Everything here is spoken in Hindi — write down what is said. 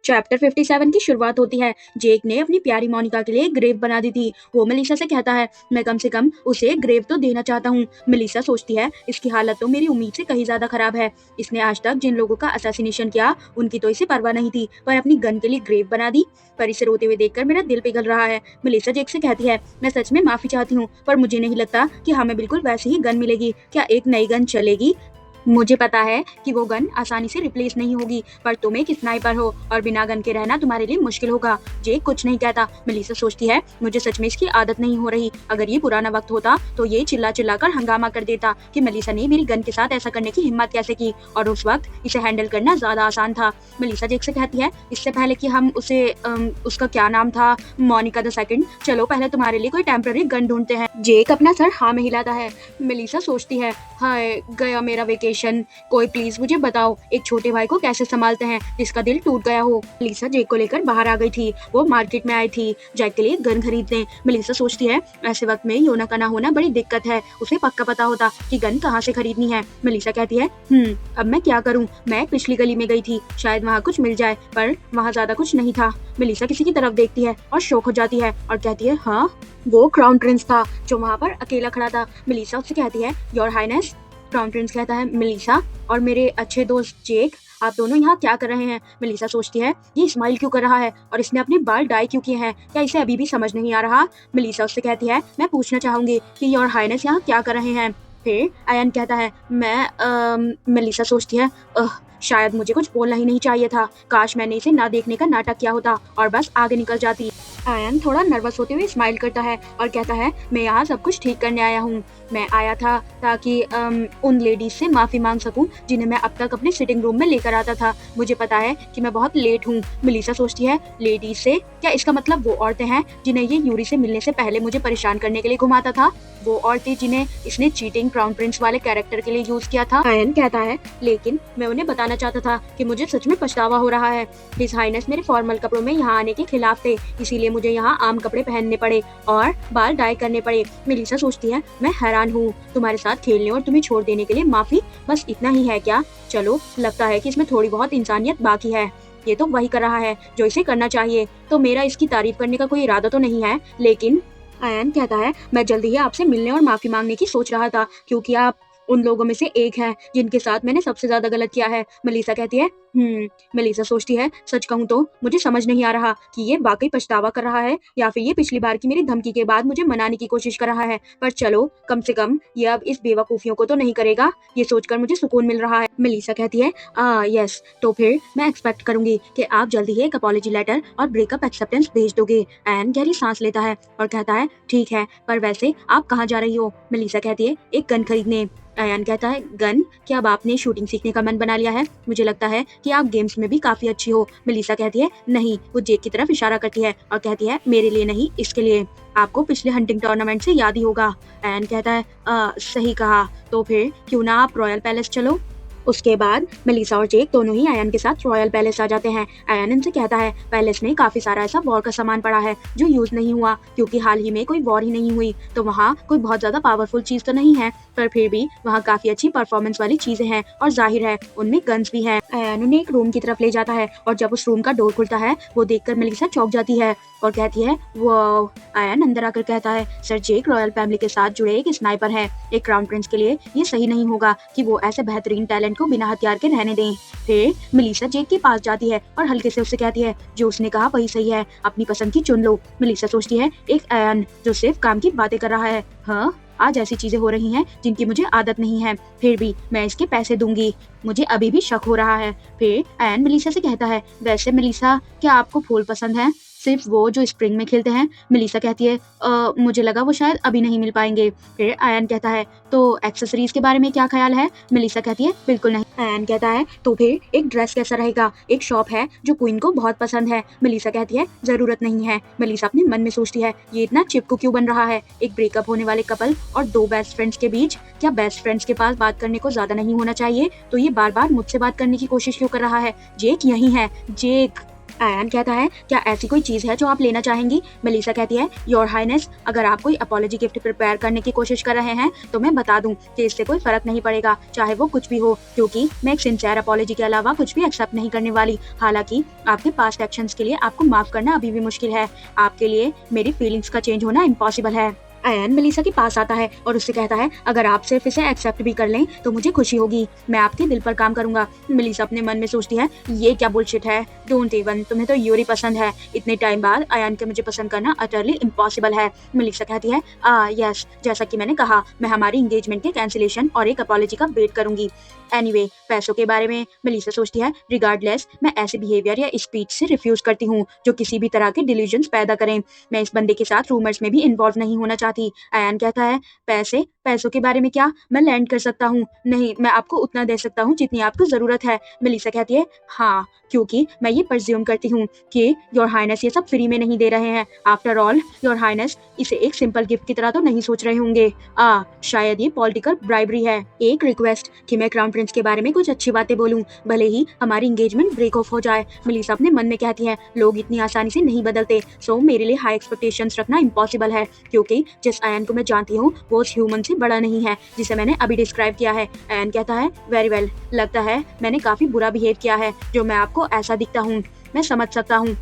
चैप्टर 57 की शुरुआत होती है। जेक ने अपनी प्यारी मोनिका के लिए ग्रेव बना दी थी। वो मेलिसा से कहता है, मैं कम से कम उसे ग्रेव तो देना चाहता हूँ। मेलिसा सोचती है, इसकी हालत तो मेरी उम्मीद से कहीं ज्यादा खराब है। इसने आज तक जिन लोगों का असैसिनेशन किया उनकी तो इसे परवाह नहीं थी, पर अपनी गन के लिए ग्रेव बना दी। पर इसे रोते हुए देखकर मेरा दिल पिघल रहा है। मेलिसा जेक से कहती है, मैं सच में माफी चाहती हूँ, पर मुझे नहीं लगता कि हमें बिल्कुल वैसी ही गन मिलेगी। क्या एक नई गन चलेगी? मुझे पता है कि वो गन आसानी से रिप्लेस नहीं होगी, पर तुम एक स्नाइपर हो और बिना गन के रहना तुम्हारे लिए मुश्किल होगा। जेक कुछ नहीं कहता। मेलिसा सोचती है, मुझे सच में इसकी आदत नहीं हो रही। अगर ये पुराना वक्त होता तो ये चिल्ला चिल्ला कर हंगामा कर देता कि मेलिसा ने मेरी गन के साथ ऐसा करने की हिम्मत कैसे की, और उस वक्त इसे हैंडल करना ज्यादा आसान था। मेलिसा जेक से कहती है, इससे पहले कि हम उसे उसका क्या नाम था, मोनिका द सेकंड, चलो पहले तुम्हारे लिए कोई टेम्पररी गन ढूंढते हैं। जेक अपना सर हाँ में हिलाता है। मेलिसा सोचती है, हाय गया मेरा वेकेशन। कोई प्लीज मुझे बताओ, एक छोटे भाई को कैसे संभालते हैं जिसका दिल टूट गया हो। मेलिसा जेक को लेकर बाहर आ गई थी। वो मार्केट में आई थी जैक के लिए गन खरीदने। मेलिसा सोचती है, ऐसे वक्त में योना का ना होना बड़ी दिक्कत है। उसे पक्का पता होता कि गन कहाँ से खरीदनी है। मेलिसा कहती है, अब मैं क्या करूँ? मैं पिछली गली में गई थी, शायद वहाँ कुछ मिल जाए, पर वहाँ ज्यादा कुछ नहीं था। मेलिसा किसी की तरफ देखती है और शौक हो जाती है और कहती है, हाँ वो क्राउन प्रिंस था जो वहाँ पर अकेला खड़ा था। मेलिसा उससे कहती है, योर हाइनेस। क्राउन प्रिंस कहता है, मेलिसा और मेरे अच्छे दोस्त जेक, आप दोनों यहाँ क्या कर रहे हैं? मेलिसा सोचती है, ये स्माइल क्यों कर रहा है और इसने अपने बाल डाई क्यों किए हैं? क्या इसे अभी भी समझ नहीं आ रहा? मेलिसा उससे कहती है, मैं पूछना चाहूंगी कि योर हाइनेस यहाँ क्या कर रहे हैं? फिर आयन कहता है, मेलिसा सोचती है, शायद मुझे कुछ बोलना ही नहीं चाहिए था। काश मैंने इसे ना देखने का नाटक किया होता और बस आगे निकल जाती। आयन थोड़ा नर्वस होते हुए स्माइल करता है और कहता है, मैं यहाँ सब कुछ ठीक करने आया हूँ। मैं आया था ताकि उन लेडीज से माफी मांग सकूं जिन्हें मैं अब तक अपने सिटिंग रूम में लेकर आता था। मुझे पता है कि मैं बहुत लेट हूँ। मेलिसा सोचती है, लेडीज से? क्या इसका मतलब वो औरतें हैं जिन्हें ये यूरी से मिलने से पहले मुझे परेशान करने के लिए घुमाता था? वो औरतें जिन्हें इसने चीटिंग क्राउन प्रिंस वाले कैरेक्टर के लिए यूज किया था? आयन कहता है, लेकिन मैं उन्हें बताना चाहता था कि मुझे सच में पछतावा हो रहा है। हिज हाइनेस मेरे फॉर्मल कपड़ों में यहाँ आने के खिलाफ थे, इसीलिए मुझे यहाँ आम कपड़े पहनने पड़े और बाल डाई करने पड़े। मेलिसा सोचती है, मैं हैरान हूँ। तुम्हारे साथ खेलने और तुम्हें छोड़ देने के लिए माफी, बस इतना ही है क्या? चलो, लगता है कि इसमें थोड़ी बहुत इंसानियत बाकी है। ये तो वही कर रहा है जो इसे करना चाहिए, तो मेरा इसकी तारीफ करने का कोई इरादा तो नहीं है। लेकिन आयन कहता है, मैं जल्दी ही आपसे मिलने और माफी मांगने की सोच रहा था, क्योंकि आप उन लोगों में से एक हैं जिनके साथ मैंने सबसे ज्यादा गलत किया है। मेलिसा कहती है, मेलिसा सोचती है, सच कहूँ तो मुझे समझ नहीं आ रहा कि ये वाकई पछतावा कर रहा है या फिर ये पिछली बार की मेरी धमकी के बाद मुझे मनाने की कोशिश कर रहा है। पर चलो, कम से कम ये अब इस बेवकूफियों को तो नहीं करेगा। ये सोचकर मुझे सुकून मिल रहा है। मेलिसा कहती है, यस, तो फिर मैं एक्सपेक्ट करूंगी कि आप जल्दी ही एक अपॉलॉजी लेटर और ब्रेकअप एक्सेप्टेंस भेज दोगे। एन गहरी सांस लेता है और कहता है, ठीक है, पर वैसे आप कहाँ जा रही हो? मेलिसा कहती है, एक गन खरीदने। आयन कहता है, गन? क्या अब आपने शूटिंग सीखने का मन बना लिया है? मुझे लगता है कि आप गेम्स में भी काफी अच्छी हो। मेलिसा कहती है, नहीं। वो जेक की तरफ इशारा करती है और कहती है, मेरे लिए नहीं, इसके लिए। आपको पिछले हंटिंग टूर्नामेंट से याद ही होगा। आयन कहता है, सही कहा, तो फिर क्यों ना आप रॉयल पैलेस चलो। उसके बाद मेलिसा और जेक दोनों ही आयन के साथ रॉयल पैलेस आ जाते हैं। आयन इनसे कहता है, पैलेस में काफी सारा ऐसा वॉर का सामान पड़ा है जो यूज नहीं हुआ, क्योंकि हाल ही में कोई वॉर ही नहीं हुई, तो वहाँ कोई बहुत ज्यादा पावरफुल चीज तो नहीं है, पर फिर भी वहाँ काफी अच्छी परफॉर्मेंस वाली चीजें हैं और जाहिर है उनमें गन्स भी हैं। आयन उन्हें एक रूम की तरफ ले जाता है और जब उस रूम का डोर खुलता है वो देखकर मेलिसा चौंक जाती है और कहती है, वो। आयन अंदर आकर कहता है, सर जेक रॉयल फैमिली के साथ जुड़े एक स्नाइपर है। एक क्राउन प्रिंस के लिए ये सही नहीं होगा कि वो ऐसे बेहतरीन टैलेंट को बिना हथियार के रहने दें। फिर मेलिसा जेक के पास जाती है और हल्के से उससे कहती है, जो उसने कहा वही सही है, अपनी पसंद की चुन लो। मेलिसा सोचती है, एक आयन जो सिर्फ काम की बातें कर रहा है। हाँ, आज ऐसी चीजें हो रही हैं जिनकी मुझे आदत नहीं है, फिर भी मैं इसके पैसे दूंगी। मुझे अभी भी शक हो रहा है। फिर आयन मेलिसा से कहता है, वैसे मेलिसा, क्या आपको फूल पसंद है? सिर्फ वो जो स्प्रिंग में खिलते हैं? मेलिसा कहती है, मुझे लगा वो शायद अभी नहीं मिल पाएंगे। फिर आयन कहता है, तो एक्सेसरीज के बारे में क्या ख्याल है? मेलिसा कहती है, बिल्कुल नहीं। आयन कहता है, तो फिर एक ड्रेस कैसा रहेगा? एक शॉप है जो क्वीन को बहुत पसंद है। मेलिसा कहती है, जरूरत नहीं है। मेलिसा अपने मन में सोचती है, ये इतना चिपकू क्यों बन रहा है? एक ब्रेकअप होने वाले कपल और दो बेस्ट फ्रेंड्स के बीच, क्या बेस्ट फ्रेंड्स के पास बात करने को ज्यादा नहीं होना चाहिए? तो ये बार बार मुझसे बात करने की कोशिश क्यों कर रहा है? जेक यही है, जेक। आयान कहता है, क्या ऐसी कोई चीज़ है जो आप लेना चाहेंगी? मेलिसा कहती है, योर हाइनेस, अगर आप कोई अपॉलॉजी गिफ्ट प्रिपेयर करने की कोशिश कर रहे हैं तो मैं बता दूं कि इससे कोई फर्क नहीं पड़ेगा, चाहे वो कुछ भी हो, क्योंकि मैं एक सिंसियर अपॉलॉजी के अलावा कुछ भी एक्सेप्ट नहीं करने वाली। हालांकि आपके पास्ट एक्शंस के लिए आपको माफ करना अभी भी मुश्किल है, आपके लिए मेरी फीलिंग्स का चेंज होना इम्पॉसिबल है। आयन मेलिसा के पास आता है और उससे कहता है, अगर आप सिर्फ इसे एक्सेप्ट भी कर लें तो मुझे खुशी होगी, मैं आपके दिल पर काम करूंगा। मेलिसा अपने मन में सोचती है, ये क्या बुलशिट है, डोंट इवन, तुम्हें तो यूरी पसंद है, इतने टाइम बाद आयन के मुझे पसंद करना अटरली इम्पॉसिबल है। मेलिसा कहती है, यस, जैसा कि मैंने कहा, मैं हमारी इंगेजमेंट के कैंसिलेशन और एक अपॉलॉजी का वेट करूंगी। एनीवे, पैसों के बारे में मेलिसा सोचती है, रिगार्डलेस, मैं ऐसे बिहेवियर या स्पीच से रिफ्यूज करती हूँ जो किसी भी तरह के डिल्यूजन्स पैदा करें। मैं इस बंदे के साथ रूमर्स में भी इन्वॉल्व नहीं होना चाहती। आयान कहता है, पैसों के बारे में क्या, मैं लैंड कर सकता हूँ, नहीं, मैं आपको उतना दे सकता हूँ जितनी आपको जरूरत है। मेलिसा कहती है, हाँ, क्योंकि मैं ये प्रज्यूम करती हूँ कि योर हाइनेस ये सब फ्री में नहीं दे रहे हैं। आफ्टर ऑल, योर हाइनेस इसे एक सिंपल गिफ्ट की तरह तो नहीं सोच रहे होंगे। शायद ये पॉलिटिकल ब्राइबरी है। एक रिक्वेस्ट कि मैं क्राउन प्रिंस के बारे में कुछ अच्छी बातें बोलूं, भले ही हमारी इंगेजमेंट ब्रेक ऑफ हो जाए। मेलिसा अपने मन में कहती है, लोग इतनी आसानी से नहीं बदलते, सो मेरे लिए हाई एक्सपेक्टेशंस रखना इम्पॉसिबल है, क्योंकि जिस आयन को मैं जानती हूँ वो उस ह्यूमन से बड़ा नहीं है जिसे मैंने अभी डिस्क्राइब किया है। आयन कहता है, वेरी वेल, लगता है मैंने काफी बुरा बिहेव किया है जो मैं आपको ऐसा दिखता हूँ, मैं समझ सकता हूँ।